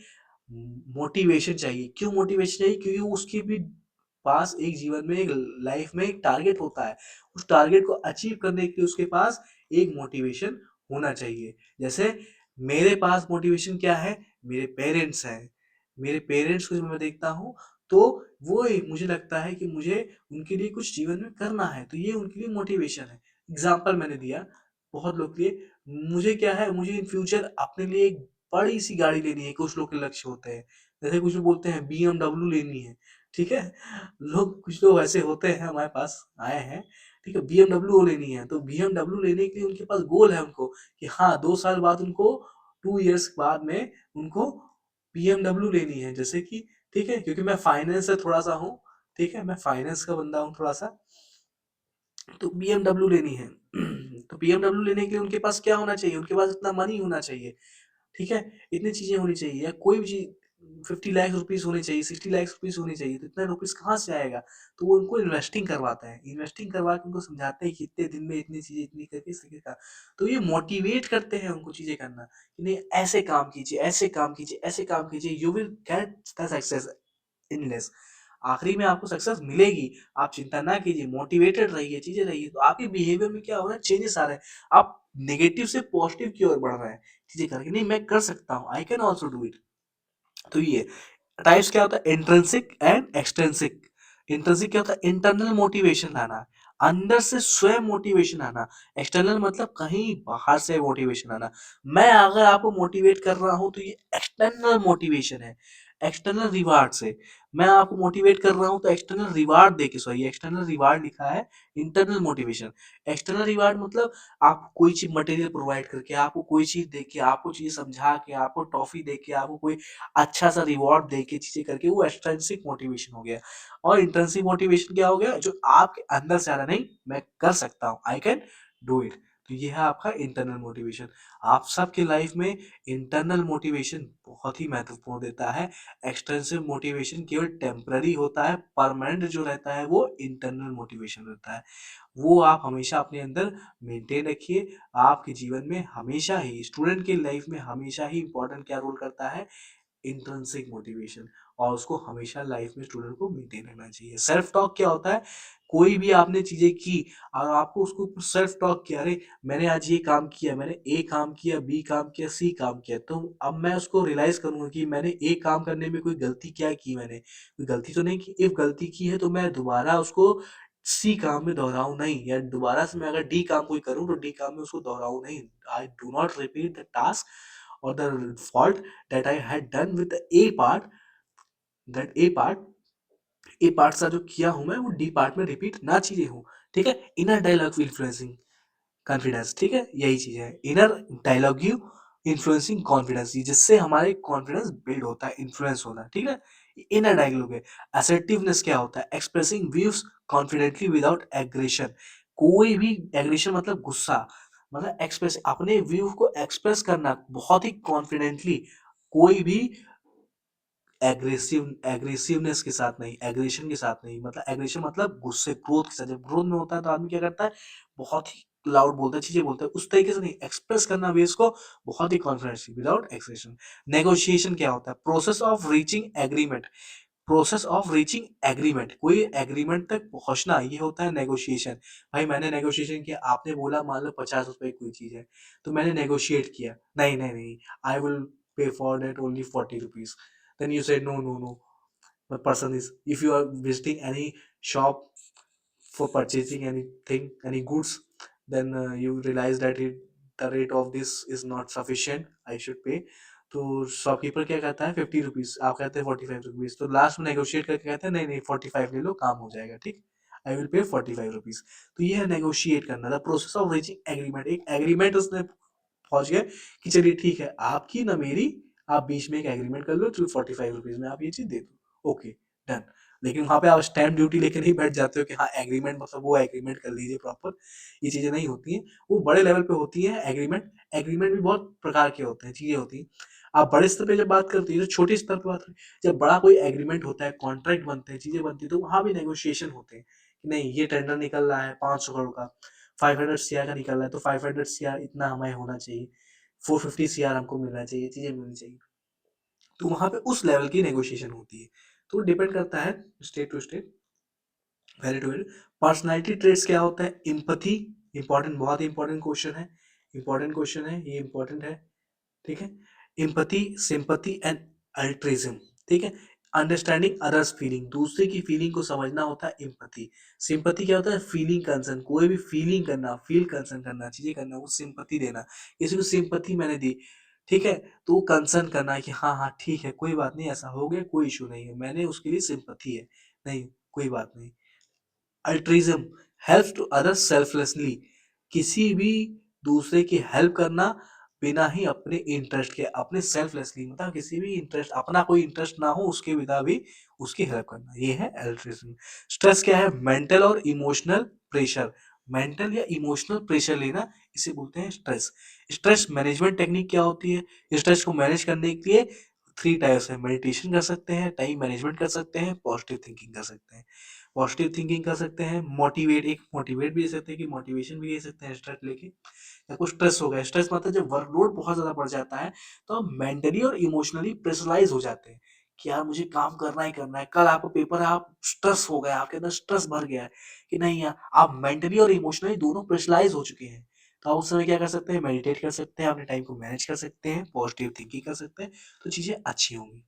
S1: मोटिवेशन चाहिए। क्यों मोटिवेशन चाहिए, क्योंकि उसके भी पास एक जीवन में, एक लाइफ में एक टारगेट होता है, उस टारगेट को अचीव करने के लिए उसके पास एक मोटिवेशन होना चाहिए। जैसे मेरे पास मोटिवेशन क्या है, मेरे पेरेंट्स हैं, मेरे पेरेंट्स को जब मैं देखता हूँ, तो वो मुझे लगता है कि मुझे उनके लिए कुछ जीवन में करना है, तो ये उनके लिए मोटिवेशन है। एग्जाम्पल मैंने दिया बहुत लोग के लिए, मुझे क्या है, मुझे इन फ्यूचर अपने लिए एक बड़ी सी गाड़ी लेनी है, कुछ लोग के लक्ष्य होते हैं, जैसे कुछ लोग बोलते हैं BMW लेनी है। ठीक है, लोग, कुछ लोग ऐसे होते हैं हमारे पास आए हैं, ठीक है, BMW लेनी है, तो BMW लेने के लिए उनके पास गोल है उनको, कि हाँ 2 साल बाद उनको, 2 इयर्स बाद में उनको BMW लेनी है, जैसे कि, ठीक है, क्योंकि मैं फाइनेंस से थोड़ा सा हूँ, ठीक है, मैं फाइनेंस का बंदा हूँ थोड़ा सा, तो BMW लेनी है। तो BMW लेने के लिए उनके पास क्या होना चाहिए, उनके पास इतना मनी होना चाहिए, ठीक है, इतनी चीजें होनी चाहिए, या कोई भी चीज, 50 लाख रुपीस होने चाहिए, 60 लाख रुपीस होने चाहिए, तो इतना रुपीस कहाँ से आएगा? तो वो उनको इन्वेस्टिंग करवाता है, इन्वेस्टिंग करवा के उनको समझाते हैं कि इतने दिन में इतनी चीजें इतनी करके इस तरीके का, तो ये मोटिवेट करते हैं उनको चीजें करना कि नहीं ऐसे काम कीजिए, ऐसे काम कीजिए, ऐसे काम कीजिए, you will get the success in less. आखिरी में आपको सक्सेस मिलेगी, आप चिंता ना कीजिए, मोटिवेटेड रहिए, चीजें रहिए, तो आपके बिहेवियर में क्या हो रहा है, चेंजेस आ रहे हैं, आप नेगेटिव से पॉजिटिव की ओर बढ़ रहे हैं, चीजें करके नहीं मैं कर सकता हूँ, I can also do it. तो ये टाइप्स क्या होता है, इंट्रिंसिक एंड एक्सट्रिंसिक। इंट्रिंसिक क्या होता है, इंटरनल मोटिवेशन आना, अंदर से स्वयं मोटिवेशन आना। एक्सटर्नल मतलब कहीं बाहर से मोटिवेशन आना। मैं अगर आपको मोटिवेट कर रहा हूं तो ये एक्सटर्नल मोटिवेशन है, एक्सटर्नल रिवार्ड से। मैं आपको मोटिवेट कर रहा हूं तो एक्सटर्नल रिवार्ड देके, सॉरी एक्सटर्नल रिवार्ड लिखा है, इंटरनल मोटिवेशन। एक्सटर्नल रिवार्ड मतलब आपको कोई चीज मटेरियल प्रोवाइड करके, आपको कोई चीज देके, आपको चीज समझा के, आपको टॉफी देके, आपको कोई अच्छा सा रिवॉर्ड देके चीजें करके, वो एक्सट्रिंसिक मोटिवेशन हो गया। और इंट्रिंसिक मोटिवेशन क्या हो गया, जो आपके अंदर से आ रहा, नहीं मैं कर सकता हूँ, आई कैन डू इट। तो ये है आपका इंटरनल मोटिवेशन। आप सबके लाइफ में इंटरनल मोटिवेशन बहुत ही महत्वपूर्ण देता है, एक्सटेंसिव मोटिवेशन केवल टेम्पररी होता है, परमानेंट जो रहता है वो इंटरनल मोटिवेशन रहता है। वो आप हमेशा अपने अंदर मेंटेन रखिए। आपके जीवन में हमेशा ही, स्टूडेंट की लाइफ में हमेशा ही इंपॉर्टेंट क्या रोल करता है, इंट्रिंसिक मोटिवेशन। और उसको हमेशा लाइफ में स्टूडेंट को मेंटेन रखना चाहिए। सेल्फ टॉक क्या होता है, कोई भी आपने चीजें की और आपको उसको सेल्फ टॉक किया, अरे मैंने आज ये काम किया, मैंने ए काम किया, बी काम किया, सी काम किया, तो अब मैं उसको रियलाइज करूंगा कि मैंने ए काम करने में कोई गलती क्या की, मैंने कोई गलती तो नहीं की। इफ गलती की है तो मैं दोबारा उसको सी काम में दोहराऊं नहीं, या दोबारा से मैं अगर डी काम कोई करूं तो डी काम में उसको दोहराऊं नहीं। I do not repeat the task और the fault that I had done with the A part, that A part सा जो किया हूं मैं, वो डी पार्ट में रिपीट ना चीजें हूं। ठीक है, इनर डायलॉग इन्फ्लुएंसिंग कॉन्फिडेंस, ठीक है, यही चीज है inner dialogue you influencing confidence, जिससे हमारे कॉन्फिडेंस बिल्ड होता है, इन्फ्लुएंस होना, ठीक है। इनर डायलॉग है। असर्टिवनेस क्या होता है, expressing views confidently without aggression. कोई भी एग्रेशन मतलब गुस्सा, मतलब एक्सप्रेस अपने व्यू को एक्सप्रेस करना बहुत ही कॉन्फिडेंटली, कोई भी एग्रेसिवनेस के साथ नहीं, एग्रेशन के साथ नहीं, मतलब एग्रेशन मतलब गुस्से, क्रोध के साथ। जब क्रोध में होता है तो आदमी क्या करता है, बहुत ही लाउड बोलता है, चीजें बोलता है, उस तरीके से नहीं, एक्सप्रेस करना भी इसको बहुत ही कॉन्फिडेंस विदाउट एक्सेशन। नेगोशिएशन क्या होता है, process of reaching agreement, process of reaching agreement, कोई एग्रीमेंट तक पहुंचना, ये होता है नेगोशिएशन। भाई मैंने नेगोशिएशन किया, आपने बोला मान लो 50 रुपए कोई चीज है, तो मैंने नेगोशिएट किया, नहीं नहीं नहीं, I will pay for that only 40 rupees, then you say no no no, the person is, if you are visiting any shop for purchasing anything, any goods, then you realize that the rate of this is not sufficient, I should pay। तो shopkeeper क्या कहता है, 50 rupees, आप कहते हैं 45 rupees, तो last में negotiate करके कहते हैं नहीं नहीं 45 ले लो, काम हो जाएगा, ठीक, आई विल पे 45 रुपीज। तो ये है नेगोशिएट करना, the process of reaching agreement. एक एग्रीमेंट उसने पहुंच गए कि चलिए ठीक है, आपकी ना मेरी, आप बीच में एक एग्रीमेंट कर लो, चलो 45 रुपीज में आप ये चीज दे दो, ओके डन। लेकिन वहां पे आप स्टैम्प ड्यूटी लेके नहीं बैठ जाते हो कि हाँ एग्रीमेंट मतलब वो एग्रीमेंट कर लीजिए प्रॉपर, ये चीजें नहीं होती हैं, वो बड़े लेवल पे होती है एग्रीमेंट। एग्रीमेंट भी बहुत प्रकार के होते हैं, चीजें होती हैं। आप बड़े स्तर पे जब बात करते हैं, जो छोटे स्तर पे बात करें, जब बड़ा कोई एग्रीमेंट होता है, कॉन्ट्रैक्ट बनते हैं, चीजें बनती है, तो वहां भी नेगोशिएशन होते हैं कि नहीं ये टेंडर निकल रहा है 500 करोड़ का, 500 CR का निकल रहा है, तो 500 CR इतना हमें होना चाहिए, 450 CR हमको मिलना चाहिए, चीजें मिलनी चाहिए। तो वहां पे उस लेवल की नेगोशिएशन होती है। तो डिपेंड करता है state to state, vary to vary. Personality traits क्या होता है, इम्पथी, इंपॉर्टेंट, बहुत ही इंपॉर्टेंट क्वेश्चन है, इंपॉर्टेंट क्वेश्चन है ये, इंपॉर्टेंट है, ठीक है। एम्पैथी, सिंपैथी एंड अल्ट्रिज्म, ठीक है। अंडरस्टैंडिंग अदर्स फीलिंग, दूसरे की फीलिंग को समझना होता है एम्पैथी। सिंपैथी क्या होता है, फीलिंग कंसर्न, कोई भी फीलिंग करना, फील कंसर्न करना, चीजें करना, वो सिंपैथी देना। किसी को सिंपैथी मैंने दी, ठीक है, तो वो कंसर्न करना है कि हाँ हाँ ठीक है, कोई बात नहीं, ऐसा हो गया, कोई इशू नहीं है, मैंने उसके लिए सिंपैथी है, नहीं कोई बात नहीं। Altruism, help to others selflessly, किसी भी दूसरे की हेल्प करना बिना ही अपने इंटरेस्ट के, अपने सेल्फलेसली, मतलब किसी भी इंटरेस्ट, अपना कोई इंटरेस्ट ना हो उसके बिना भी उसकी हेल्प करना, ये है अल्ट्रिज्म। स्ट्रेस क्या है, मेंटल और इमोशनल प्रेशर, मेंटल या इमोशनल प्रेशर लेना, इसे बोलते हैं स्ट्रेस। स्ट्रेस मैनेजमेंट टेक्निक क्या होती है, स्ट्रेस को मैनेज करने के लिए 3 टाइप्स है, मेडिटेशन कर सकते हैं, टाइम मैनेजमेंट कर सकते हैं, पॉजिटिव थिंकिंग कर सकते हैं। पॉजिटिव थिंकिंग कर सकते हैं, मोटिवेट भी दे सकते हैं कि मोटिवेशन भी दे सकते हैं स्ट्रेस लेके, या कुछ स्ट्रेस हो गया, स्ट्रेस मतलब जब वर्कलोड बहुत ज़्यादा बढ़ जाता है, तो हम मेंटली और इमोशनली प्रेशराइज़ हो जाते हैं कि यार मुझे काम करना ही करना है। कल आपका पेपर है, आप स्ट्रेस हो गए, आपके अंदर स्ट्रेस भर गया है कि नहीं यार, आप मेंटली और इमोशनली दोनों प्रेशराइज़ हो चुके हैं। तो आप उस समय क्या कर सकते हैं, मेडिटेट कर सकते हैं, अपने टाइम को मैनेज कर सकते हैं, पॉजिटिव थिंकिंग कर सकते हैं, तो चीज़ें अच्छी होंगी।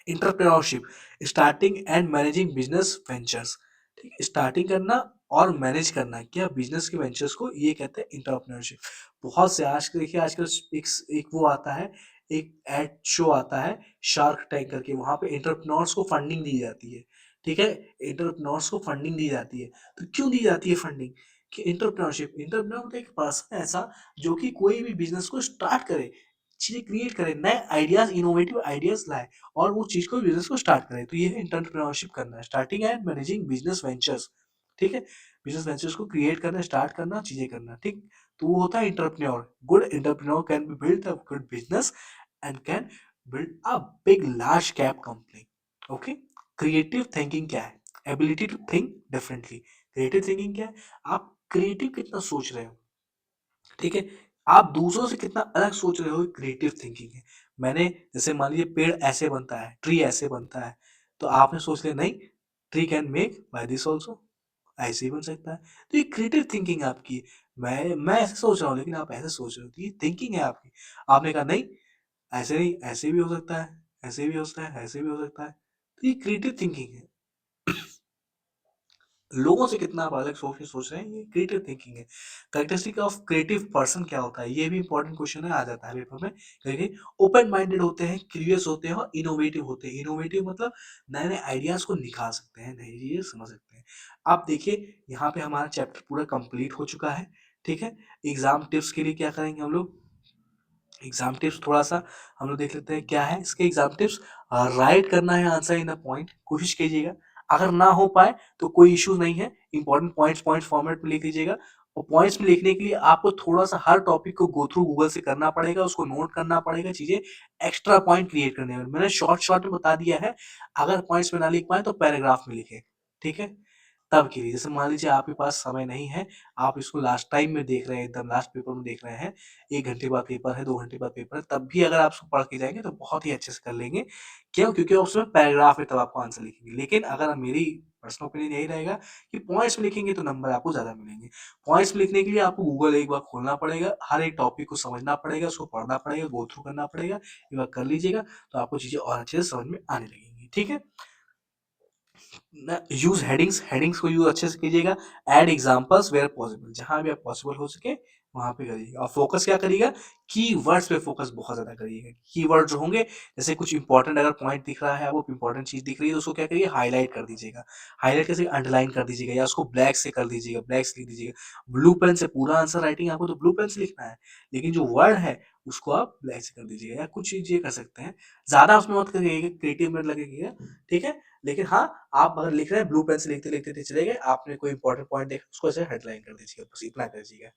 S1: Entrepreneurship, starting and managing business ventures. ठीक है, स्टार्टिंग करना और मैनेज करना क्या बिजनेस के वेंचर्स को ये कहते हैं एंटरप्रेन्योरशिप। बहुत से आज के देखिए आजकल एक वो आता है, एक एड शो आता है शार्क टैंक करके, वहां पे एंटरप्रेन्योर्स को फंडिंग दी जाती है। ठीक है, एंटरप्रेन्योर्स को फंडिंग दी जाती है, तो क्यों दी जाती है फंडिंग? कि एंटरप्रेन्योर मतलब एक पर्सन ऐसा जो कि कोई भी बिजनेस को स्टार्ट करे, चीजें क्रिएट करे, नए आइडियाज, इनोवेटिव आइडियाज लाए और वो चीज को बिजनेस को स्टार्ट करें, तो ये है एंटरप्रेन्योरशिप करना है, starting and managing business ventures. ठीक है, बिजनेस वेंचर्स को क्रिएट करना, स्टार्ट करना, चीजें करना। ठीक, तो वो होता है entrepreneur. Good entrepreneur can be build a good business and can build a big large cap company. Okay, creative thinking क्या है? Ability to think differently. Creative thinking क्या है? आप क्रिएटिव कितना सोच रहे हो। ठीक है, आप दूसरों से कितना अलग सोच रहे हो, क्रिएटिव थिंकिंग है। मैंने जैसे मान लीजिए पेड़ ऐसे बनता है, ट्री ऐसे बनता है, तो आपने सोच लिया नहीं, tree can make by this also, ऐसे ही बन सकता है। तो ये क्रिएटिव थिंकिंग है आपकी। मैं ऐसे सोच रहा हूँ लेकिन आप ऐसे सोच रहे हो, तो ये थिंकिंग है आपकी। आपने कहा नहीं, ऐसे नहीं, ऐसे भी हो सकता है, ऐसे भी हो सकता है, ऐसे भी हो सकता है, तो ये क्रिएटिव थिंकिंग है। लोगों से कितना आप अलग सोच रहे हैं, ये क्रिएटिव थिंकिंग है। कैरेक्टरिस्टिक ऑफ क्रिएटिव पर्सन क्या होता है, ये भी इंपॉर्टेंट क्वेश्चन है, आ जाता है पेपर में। क्योंकि ओपन माइंडेड होते हैं, क्यूरियस होते हैं और इनोवेटिव होते हैं। इनोवेटिव मतलब नए नए आइडियाज को निकाल सकते हैं, नई चीजें समझ सकते हैं। आप देखिए यहाँ पे हमारा चैप्टर पूरा कंप्लीट हो चुका है। ठीक है, एग्जाम टिप्स के लिए क्या करेंगे हम लोग, एग्जाम टिप्स थोड़ा सा हम लोग देख लेते हैं क्या है इसके एग्जाम टिप्स। राइट करना है आंसर इन अ पॉइंट, कोशिश कीजिएगा। अगर ना हो पाए तो कोई इश्यू नहीं है, इंपॉर्टेंट पॉइंट्स पॉइंट्स फॉर्मेट में लिख लीजिएगा। और पॉइंट्स में लिखने के लिए आपको थोड़ा सा हर टॉपिक को गो थ्रू गूगल से करना पड़ेगा, उसको नोट करना पड़ेगा, चीजें एक्स्ट्रा पॉइंट क्रिएट करने में मैंने शॉर्ट शॉर्ट में बता दिया है। अगर पॉइंट्स में ना लिख पाए तो पैराग्राफ में लिखे। ठीक है, तब के लिए जैसे मान लीजिए आपके पास समय नहीं है, आप इसको लास्ट टाइम में देख रहे हैं, एकदम लास्ट पेपर में देख रहे हैं, 1 घंटे बाद पेपर है, 2 घंटे बाद पेपर है, तब भी अगर आप उसको पढ़ के जाएंगे तो बहुत ही अच्छे से कर लेंगे। क्यों? क्योंकि उसमें पैराग्राफ में तब आपको आंसर लिखेंगे। लेकिन अगर मेरी पर्सनल ओपिनियन यही रहेगा कि पॉइंट्स में लिखेंगे तो नंबर आपको ज्यादा मिलेंगे। पॉइंट्स में लिखने के लिए आपको गूगल एक बार खोलना पड़ेगा, हर एक टॉपिक को समझना पड़ेगा, उसको पढ़ना पड़ेगा, गो थ्रू करना पड़ेगा। एक बार कर लीजिएगा तो आपको चीजें और अच्छे से समझ में आने लगेंगी। ठीक है, यूज हेडिंग्स, हेडिंग्स को यूज अच्छे से कीजिएगा। एड एग्जांपल्स वेयर पॉसिबल, जहां भी आप पॉसिबल हो सके वहां पे करिएगा। और फोकस क्या करिएगा, कीवर्ड्स पे फोकस बहुत ज्यादा करिएगा। कीवर्ड जो होंगे, जैसे कुछ इंपॉर्टेंट अगर पॉइंट दिख रहा है, आपको इंपॉर्टेंट चीज दिख रही है, तो उसको क्या करिए, हाईलाइट कर दीजिएगा। हाईलाइट कैसे, अंडरलाइन कर दीजिएगा या उसको ब्लैक से कर दीजिएगा, ब्लैक से लिख दीजिएगा। ब्लू पेन से पूरा आंसर राइटिंग आपको तो ब्लू पेन से लिखना है, लेकिन जो वर्ड है उसको आप ब्लैक से कर दीजिएगा। या कुछ चीज ये कर सकते हैं, ज्यादा उसमें मत करिएगा, क्रिएटिव में लगेगा। ठीक है, लेकिन हाँ, आप अगर लिख रहे हैं ब्लू पेन से लिखते लिखते चले गए, आपने कोई इंपॉर्टेंट पॉइंट देखा, उसको ऐसे हेडलाइन कर दीजिएगा, बस इतना कर दीजिएगा,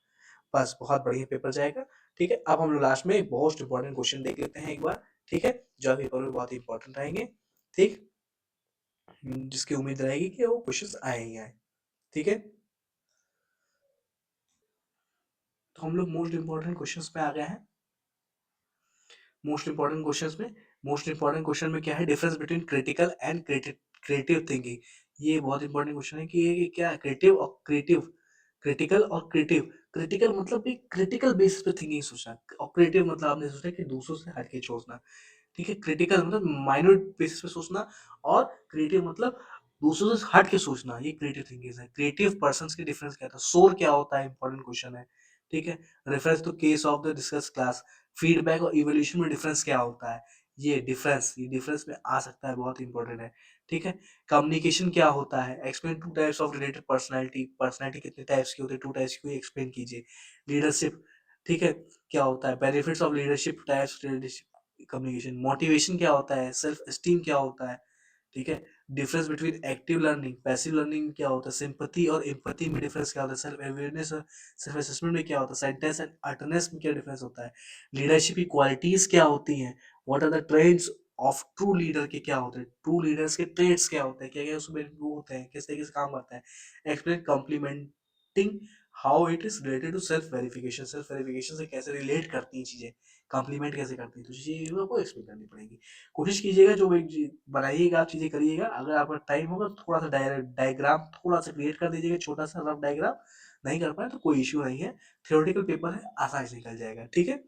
S1: बस बहुत बढ़िया पेपर जाएगा। ठीक है, अब हम लोग लास्ट में एक मोस्ट इंपॉर्टेंट क्वेश्चन देख लेते हैं एक बार। ठीक है, जो पेपर में बहुत ही इंपॉर्टेंट रहेंगे। ठीक, जिसकी उम्मीद रहेगी कि वो क्वेश्चन आए ही आए। ठीक है, तो हम लोग मोस्ट इंपॉर्टेंट क्वेश्चन पे आ गए हैं। मोस्ट इंपॉर्टेंट क्वेश्चंस में, मोस्ट इंपॉर्टेंट क्वेश्चन में क्या है, difference between critical and creative thinking. ये बहुत इंपॉर्टेंट क्वेश्चन है कि ये क्या है, क्रिएटिव और क्रिएटिव, क्रिटिकल और क्रिएटिव। क्रिटिकल मतलब एक क्रिटिकल बेसिस पे थिंकिंग सोचना, और क्रिएटिव मतलब आपने सोचा कि दूसरों से हटके सोचना। ठीक है, क्रिटिकल मतलब माइन्यूट बेसिस पे सोचना, और क्रिएटिव मतलब दूसरों से हट के सोचना, ये क्रिएटिव थिंकिंग है। क्रिएटिव पर्सन के डिफरेंस क्या था, सोर क्या होता है, इंपॉर्टेंट क्वेश्चन है। ठीक है, reference to case of the discuss class, feedback और इवोल्यूशन में डिफरेंस क्या होता है, ये डिफरेंस में आ सकता है, बहुत इंपॉर्टेंट है। ठीक है, कम्युनिकेशन क्या होता है, explain 2 types of related personality, personality कितने टाइप्स की होती है, 2 टाइप्स की एक्सप्लेन कीजिए। लीडरशिप, ठीक है, क्या होता है, benefits of leadership types, leadership communication. Motivation क्या होता है, सेल्फ एस्टीम क्या होता है। ठीक है, difference between active learning passive learning में क्या होता है, सिंपैथी और एम्पैथी में डिफरेंस क्या होता है, सेल्फ अवेयरनेस और सेल्फ असेसमेंट में क्या होता है, सेंटेंस एंड अटेंडेंस में क्या डिफरेंस होता है, लीडरशिप की क्वालिटीज क्या होती हैं, what are the traits of true leader के क्या होते हैं, ट्रू लीडर्स के ट्रेड्स क्या होते हैं, क्या क्या उसमें वो होते हैं, किस तरीके से काम करता है, explain complimenting how it is related to self verification से कैसे रिलेट करती हैं चीजें, कॉम्प्लीमेंट कैसे करती हैं, तो चीजें आपको एक्सप्लेन करनी पड़ेगी। कोशिश कीजिएगा जो भी बनाइएगा आप चीजें करिएगा, अगर आपका टाइम होगा तो थोड़ा सा डायग्राम थोड़ा सा क्रिएट कर दीजिएगा, छोटा सा रफ डायग्राम, नहीं कर पाए तो कोई इश्यू नहीं है, थियोरेटिकल पेपर है, आसानी से निकल जाएगा, ठीक है।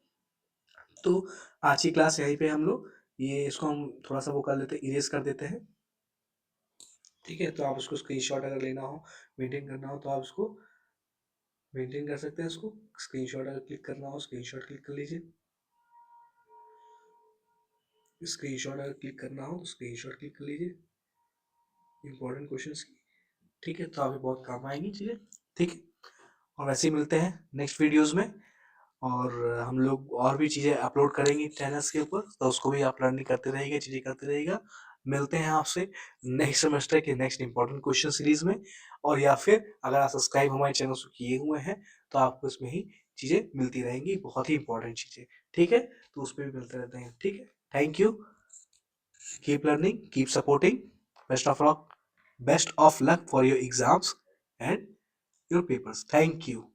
S1: तो आज की क्लास यहीं पे हम लोग ये इसको हम थोड़ा सा वो कर लेते हैं, इरेज कर देते हैं, ठीक है। तो आप उसको स्क्रीनशॉट अगर लेना हो, मेंटेन करना हो, तो आप उसको मेंटेन कर सकते हैं, उसको स्क्रीनशॉट अगर क्लिक करना हो स्क्रीनशॉट क्लिक कर लीजिए, स्क्रीनशॉट अगर क्लिक करना हो तो स्क्रीनशॉट क्लिक कर लीजिए इंपॉर्टेंट क्वेश्चंस की, ठीक है। तो आपके बहुत काम आएंगी चीज़ें, ठीक है। और वैसे ही मिलते हैं नेक्स्ट वीडियोस में, और हम लोग और भी चीज़ें अपलोड करेंगे चैनल्स के ऊपर, तो उसको भी आप लर्निंग करते रहिएगा, चीज़ें करते रहिएगा। मिलते हैं आपसे नेक्स्ट सेमेस्टर के नेक्स्ट इंपॉर्टेंट क्वेश्चन सीरीज में, और या फिर अगर आप सब्सक्राइब हमारे चैनल को किए हुए हैं तो आपको इसमें ही चीज़ें मिलती रहेंगी, बहुत ही इंपॉर्टेंट चीज़ें, ठीक है। तो उस पर भी मिलते रहते हैं, ठीक है। Thank you, keep learning, keep supporting, best of luck, best of luck for your exams and your papers. Thank you.